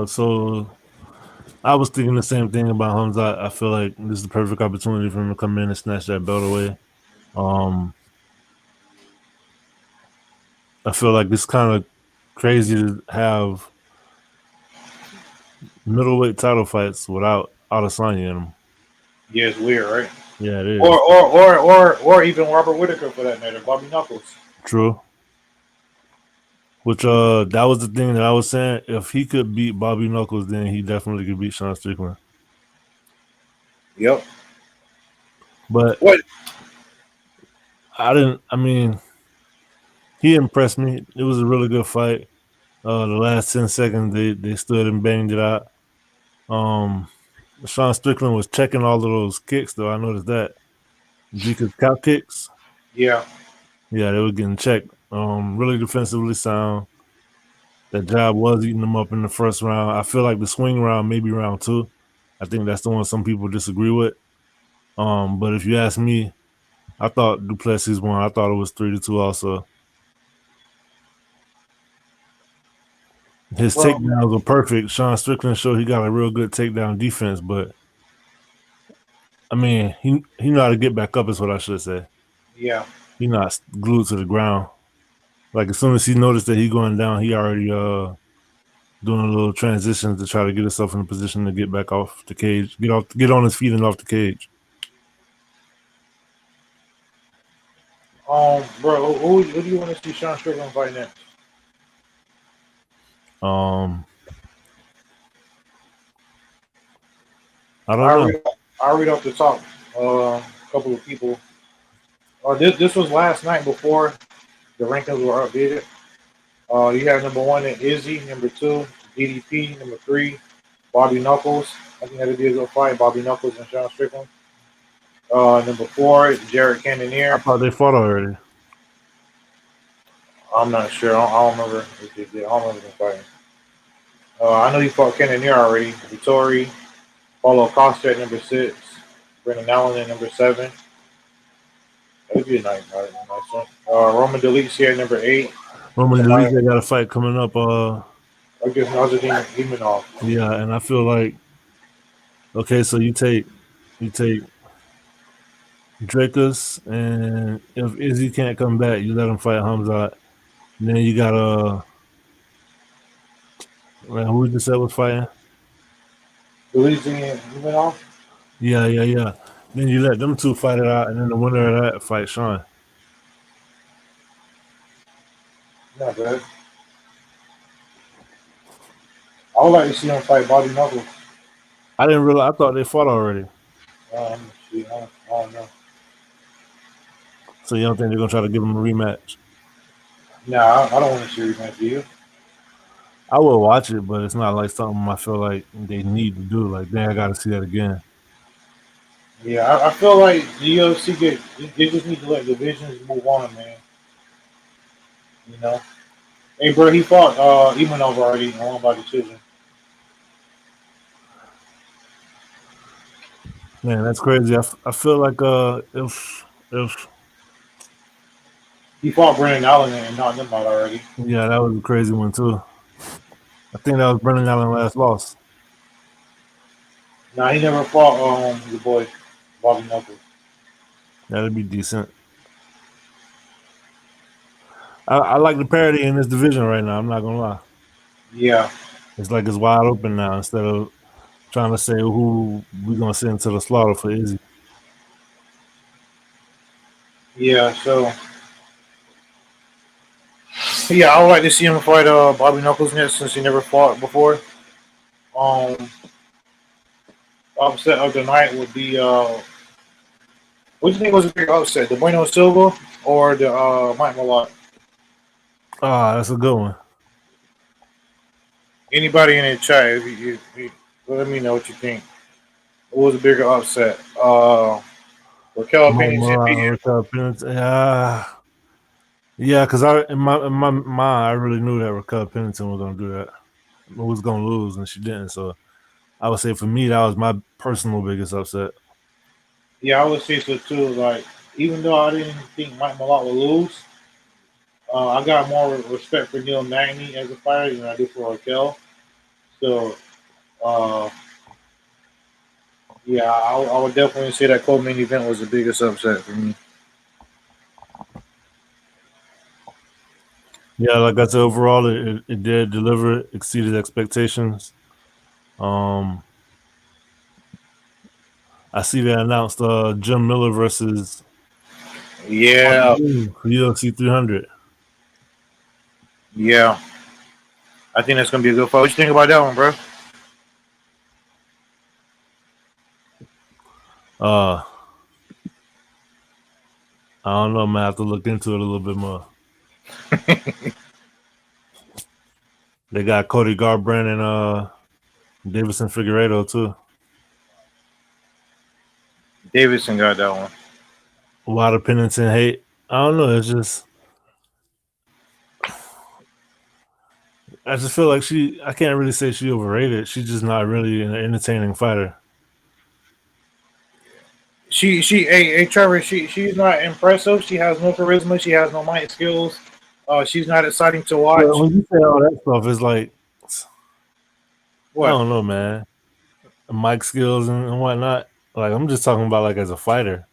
So I was thinking the same thing about Hamza. I feel like this is the perfect opportunity for him to come in and snatch that belt away. I feel like it's kind of crazy to have middleweight title fights without Adesanya in them. Yeah, it's weird, right? Yeah, it is. Or even Robert Whitaker for that matter, Bobby Knuckles. True. Which that was the thing that I was saying. If he could beat Bobby Knuckles, then he definitely could beat Sean Strickland. Yep. But what? He impressed me. It was a really good fight. The last 10 seconds they stood and banged it out. Sean Strickland was checking all of those kicks though. I noticed that. Dricus cow kicks. Yeah. Yeah, they were getting checked. Really defensively sound. That jab was eating them up in the first round. I feel like the swing round, maybe round 2. I think that's the one some people disagree with. But if you ask me, I thought du Plessis won. I thought it was 3-2 also. His takedowns were perfect. Sean Strickland showed he got a real good takedown defense, but he know how to get back up is what I should say. Yeah. He not glued to the ground. Like as soon as he noticed that he going down, he already doing a little transition to try to get himself in a position to get back off the cage, get on his feet and off the cage. Bro, who do you want to see Sean Strickland fight next? I don't know. I'll read off the top. A couple of people. This was last night before the rankings were updated. You have number 1 in Izzy, number 2 DDP, number 3 Bobby Knuckles. I think that'd be a good fight. Bobby Knuckles and Sean Strickland. Number 4 Jared Cannonier. I thought they fought already. I'm not sure. I don't remember if they did. I don't remember them fighting. I know he fought Cannonier already. Vittori, Paulo Costa at number 6, Brendan Allen at number 7. That'd be a nice one. Roman Dolidze at number 8. Roman Dolidze got a fight coming up. I guess Nazardine Imanov. Yeah, and I feel like, okay, so you take Drakus, and if Izzy can't come back, you let him fight Hamzat. And then you got who we just said was fighting? Dolidze and Imanov. Yeah. Then you let them two fight it out, and then the winner of that fight Sean. Not bad. I would like to see him fight Bobby Knuckles. I didn't realize. I thought they fought already. I don't know. So you don't think they're gonna try to give him a rematch? Nah, I don't want to see a rematch. Do you? I will watch it, but it's not like something I feel like they need to do. Like, then I got to see that again. Yeah, I feel like the UFC they just need to let divisions move on, man. You know. Hey, bro, he fought Imanov already and won by decision. Man, that's crazy. I feel like if he fought Brendan Allen and knocked him out already. Yeah, that was a crazy one too. I think that was Brendan Allen's last loss. Nah, he never fought the boy Bobby Knuckles. That'd be decent. I like the parity in this division right now. I'm not gonna lie. Yeah. It's like it's wide open now instead of trying to say who we're gonna send to the slaughter for Izzy. Yeah, so yeah, I would like to see him fight Bobby Knuckles next since he never fought before. Upset of the night would be what do you think was a big upset? The Bueno Silva or the Mike Malott? That's a good one. Anybody in the chat, if you let me know what you think. What was a bigger upset? Raquel Pennington. Yeah, because in my mind, I really knew that Raquel Pennington was gonna do that. Was gonna lose, and she didn't. So I would say for me, that was my personal biggest upset. Yeah, I would say so too. Like, even though I didn't think Mike Malott would lose, I got more respect for Neil Magny as a fighter than I do for Raquel. So, yeah, I would definitely say that co-main event was the biggest upset for me. Yeah, like I said, overall, it did deliver, exceeded expectations. I see they announced Jim Miller versus UFC 300. Yeah, I think that's gonna be a good fight. What you think about that one, bro? I don't know, man. I have to look into it a little bit more. They got Cody Garbrandt and Davison Figueiredo too. Davison got that one. A lot of Pennington hate. I don't know. It's just, I just feel like I can't really say she overrated. She's just not really an entertaining fighter. Hey Trevor, she's not impressive. She has no charisma. She has no mic skills. She's not exciting to watch. Well, when you say all that stuff, it's like, what? I don't know, man. Mic skills and whatnot. Like, I'm just talking about like as a fighter.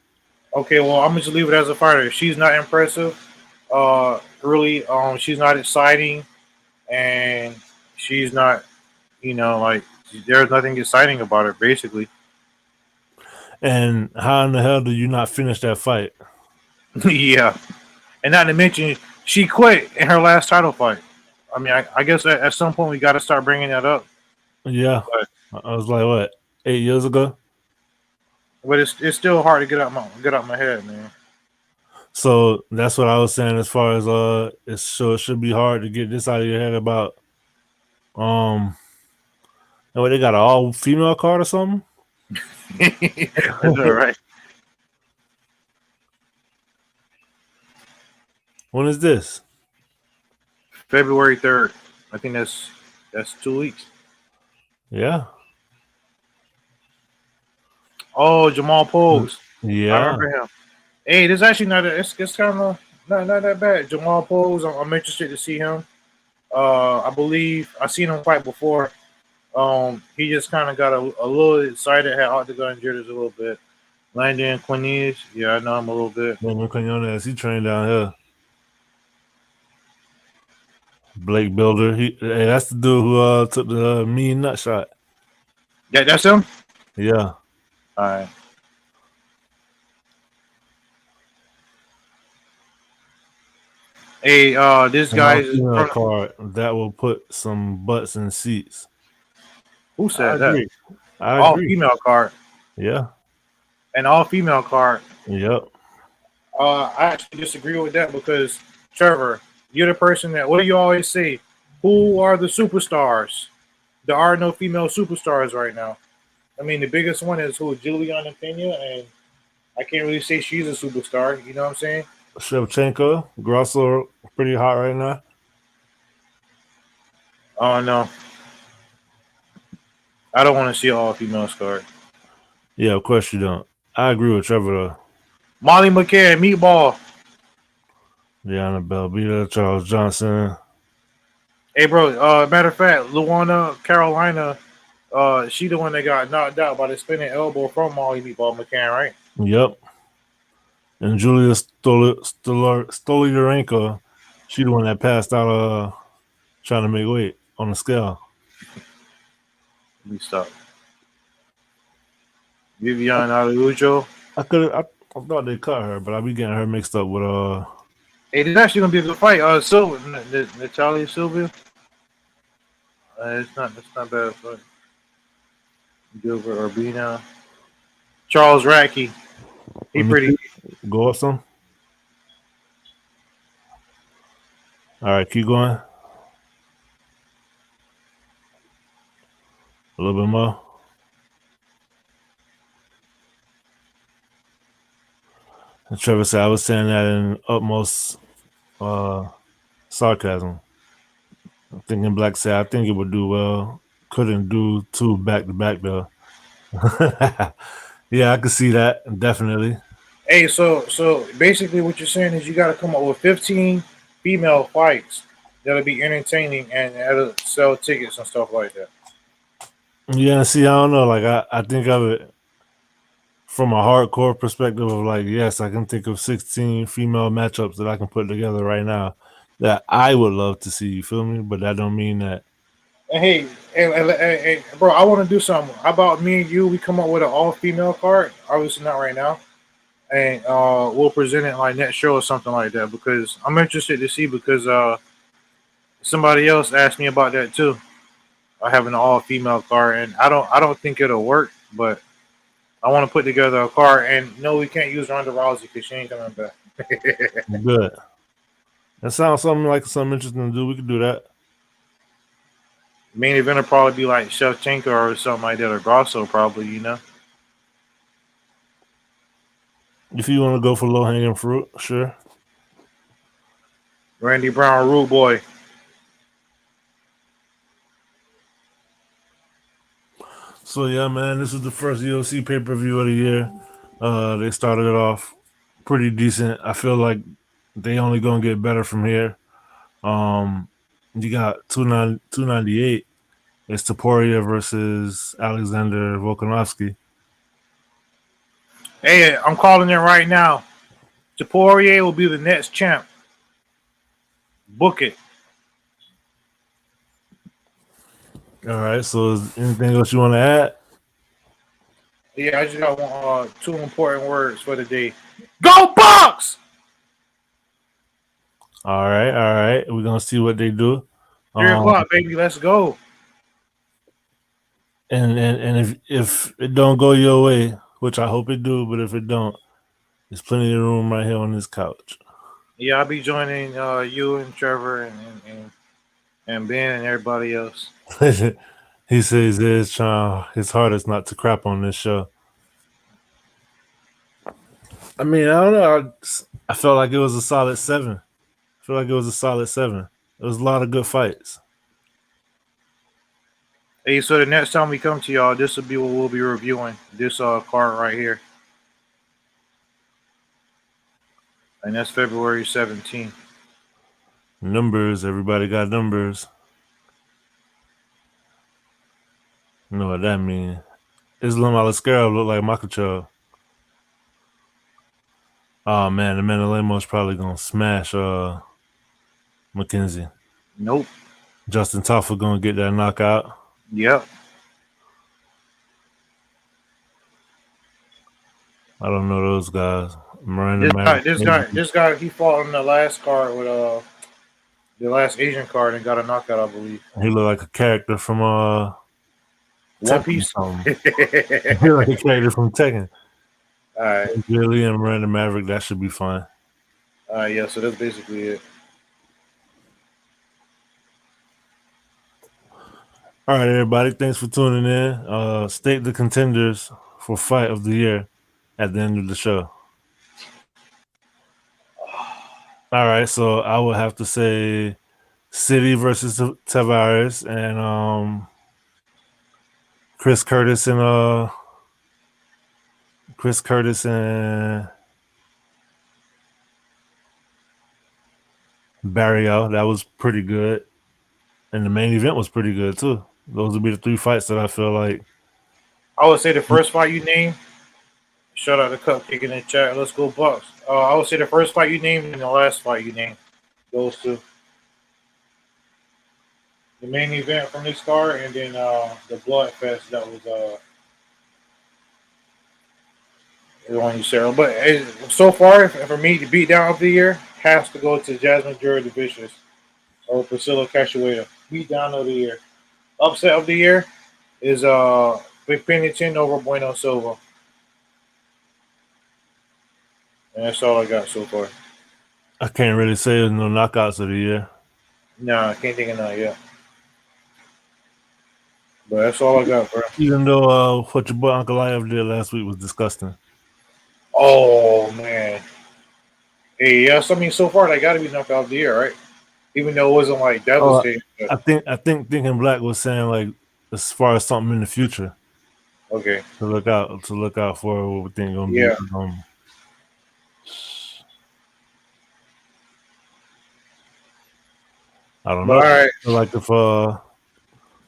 Okay, well, I'm gonna just leave it as a fighter. She's not impressive. Really, she's not exciting, and she's not, like there's nothing exciting about her, basically. And how in the hell did you not finish that fight? Yeah, and not to mention she quit in her last title fight. I mean, I guess at some point we got to start bringing that up. Yeah, But, I was like, what, 8 years ago? but it's still hard to get out my head, man. So that's what I was saying. As far as it should be hard to get this out of your head about and what, they got an all female card or something? That's all right. When is this? February 3rd. I think that's 2 weeks. Yeah. Oh, Jamal Pose. Yeah. I remember him. Hey, this actually it's kind of not that bad. Jamal Pose. I'm interested to see him. I believe I've seen him fight before. He just kind of got a little excited, had octagon jitters a little bit. Landon Quinez, yeah, I know him a little bit. Landon Quinez, he trained down here. Blake Builder, that's the dude who took the mean nut shot. Yeah, that's him? Yeah. All right. Hey, this guy's a card that will put some butts in seats. Who said that? I all agree. Female card. Yeah. An all female card. Yep. I actually disagree with that because Trevor, you're the person that. What do you always say? Who are the superstars? There are no female superstars right now. I mean, the biggest one is Juliana Pena, and I can't really say she's a superstar. You know what I'm saying? Shevchenko, Grosso, pretty hot right now. Oh no, I don't want to see all female card. Yeah, of course you don't. I agree with Trevor though. Molly McCann, Meatball. Deanna Belbita, Charles Johnson. Hey, bro. Matter of fact, Luana Carolina, she the one that got knocked out by the spinning elbow from Molly Meatball McCann, right? Yep. And Julia Stolyarenko, she the one that passed out trying to make weight on the scale. Let me stop. Vivian Araujo. I thought they cut her, but I be getting her mixed up with Hey, this actually gonna be a good fight. Natalia Silvia. It's not bad fight. Gilbert Urbina. Charles Radke. He pretty. Go up some. All right, keep going. A little bit more. And Trevor said, I was saying that in utmost sarcasm. I'm thinking Black said, I think it would do well. Couldn't do 2 back-to-back, though. Yeah, I could see that, definitely. Hey, so basically what you're saying is you got to come up with 15 female fights that'll be entertaining and that'll sell tickets and stuff like that. Yeah, see, I don't know. Like, I think of it from a hardcore perspective of like, yes, I can think of 16 female matchups that I can put together right now that I would love to see. You feel me? But that don't mean that. Hey, bro, I want to do something. How about me and you? We come up with an all-female card. Obviously not right now, and we'll present it like next show or something like that. Because I'm interested to see. Because somebody else asked me about that too. Having an all-female card, and I don't think it'll work, but I want to put together a card. And no, we can't use Ronda Rousey because she ain't coming back. Good. That sounds something interesting to do. We could do that. Main event will probably be like Shevchenko or something like that, or Grosso probably, you know. If you want to go for low-hanging fruit, sure. Randy Brown, Rude Boy. So yeah, man, this is the first UFC pay-per-view of the year. They started it off pretty decent. I feel like they only gonna get better from here. You got 298. It's Topuria versus Alexander Volkanovski. Hey, I'm calling it right now. Topuria will be the next champ. Book it. All right. So, is anything else you want to add? Yeah, I just got two important words for the day. Go Bucks! All right. All right. We're gonna see what they do. 3 o'clock, baby. Let's go. And if it don't go your way, which I hope it do, but if it don't, there's plenty of room right here on this couch. Yeah, I'll be joining you and Trevor and Ben and everybody else. He says it's trying his hardest not to crap on this show. I mean, I don't know. I felt like it was a solid 7. I feel like it was a solid 7. There was a lot of good fights. Hey, so the next time we come to y'all, this will be what we'll be reviewing. This card right here. And that's February 17th. Numbers, everybody got numbers. You know what that means. Islam Alaskarov look like Makachev. Oh man, the Menelimo's probably gonna smash McKenzie. Nope. Justin Toffa gonna get that knockout. Yep. I don't know those guys. This guy, he fought on the last card with the last Asian card and got a knockout, I believe. He looked like a character from One Piece. He looked like a character from Tekken. All right. Really and Miranda Maverick, that should be fine. Yeah, so that's basically it. All right, everybody. Thanks for tuning in. State the contenders for fight of the year at the end of the show. All right, so I would have to say City versus Tavares and Chris Curtis and Barrio. That was pretty good. And the main event was pretty good too. Those would be the 3 fights that I feel like. I would say the first fight you named. Shout out to Cupcake in the chat. Let's go Bucks. I would say the first fight you named and the last fight you named. Those two. The main event from this card and then the Bloodfest that was the one you said. But so far, for me, the beatdown of the year has to go to Jasmine Drury the Vicious or Priscilla Cachoeira. Beatdown of the year. Upset of the year is Big Pennington over Bueno Silva. And that's all I got so far. I can't really say there's no knockouts of the year. No, I can't think of none yet. But that's all I got, bro. Even though what your boy Uncle Live did last week was disgusting. Oh, man. Hey, yes, I mean, so far, they got to be knockout of the year, right? Even though it wasn't, like, devastating. I think Thinking Black was saying, like, as far as something in the future. Okay. To look out for what we think going to be. Yeah. I don't know. All right. I feel like if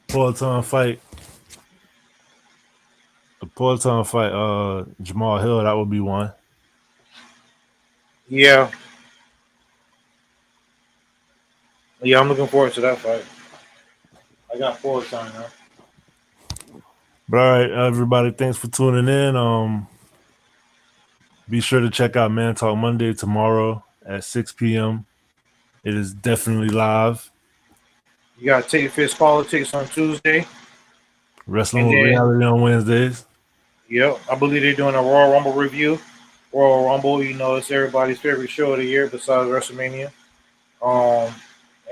Poatan fight Jamal Hill, that would be one. Yeah. Yeah, I'm looking forward to that fight. I got Poatan now. But all right, everybody, thanks for tuning in. Be sure to check out Man Talk Monday tomorrow at 6 p.m. It is definitely live. You got Take Fist Politics on Tuesday. Wrestling with Reality on Wednesdays. Yep. I believe they're doing a Royal Rumble review. Royal Rumble, you know, it's everybody's favorite show of the year besides WrestleMania.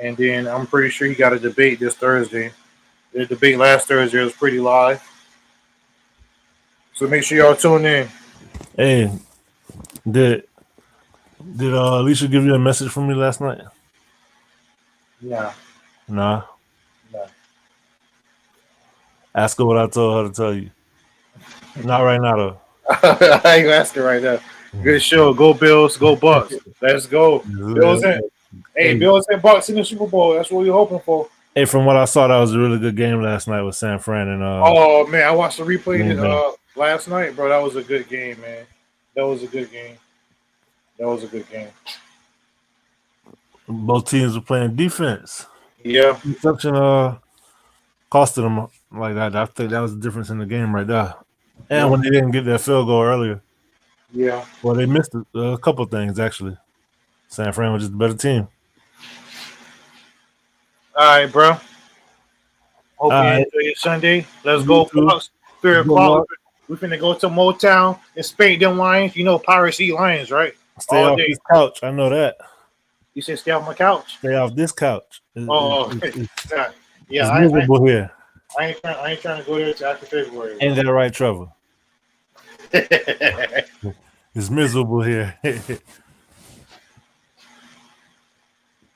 And then I'm pretty sure he got a debate this Thursday. The debate last Thursday was pretty live. So make sure y'all tune in. Hey, did Alicia give you a message from me last night? Nah. Nah. Ask her what I told her to tell you. Not right now, though. I ain't gonna ask her right now. Good show. Go Bills. Go Bucks. Let's go. Bills in. Hey, Bills and Bucks in the Super Bowl. That's what we're hoping for. Hey, from what I saw, that was a really good game last night with San Fran and. Oh man, I watched the replay last night, bro. That was a good game, man. That was a good game. Both teams were playing defense. Yeah. Exception costed them like that. I think that was the difference in the game right there. And when they didn't get their field goal earlier. Yeah. Well, they missed a couple things, actually. San Fran was just a better team. All right, bro. Hope All you right. enjoy your Sunday. Let's You go, too. Fox. 3 Good o'clock. luck. We're finna go to Motown and spank them lions. You know Pirates eat lions, right? Stay All off day. this couch. I know that. You said stay off my couch. Stay off this couch. Yeah, It's miserable here. I ain't trying to go there till after February. Ain't that right, Trevor? It's miserable here.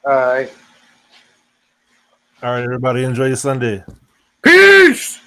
All right. All right, everybody, enjoy your Sunday. Peace.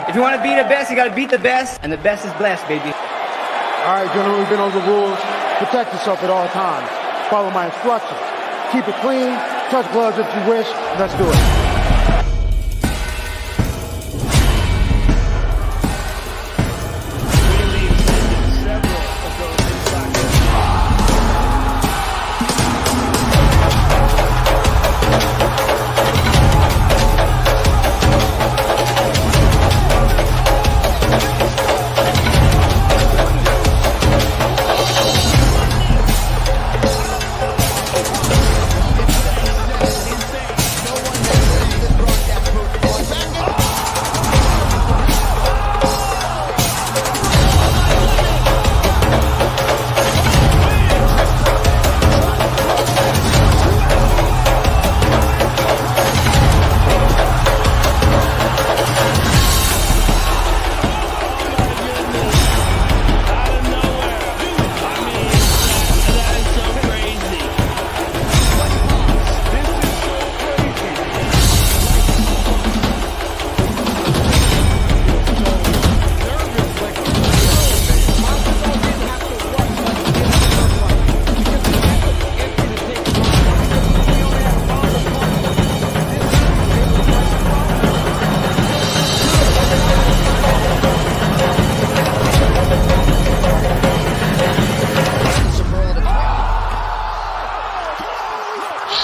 If you want to be the best, you got to beat the best, and the best is blessed, baby. All right, gentlemen, we've been over the rules. Protect yourself at all times. Follow my instructions. Keep it clean. Touch gloves if you wish. Let's do it.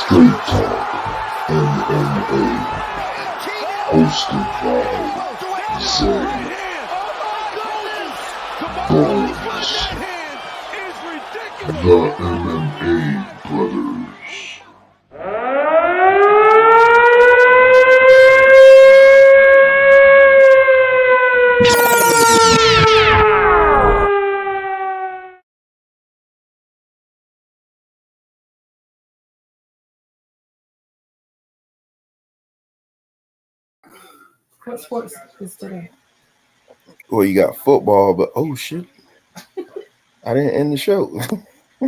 Straight Talk MMA, hosted by Zay, Bonez, the MMA Brotherz. What sports is today? Well, you got football, but oh shit, I didn't end the show.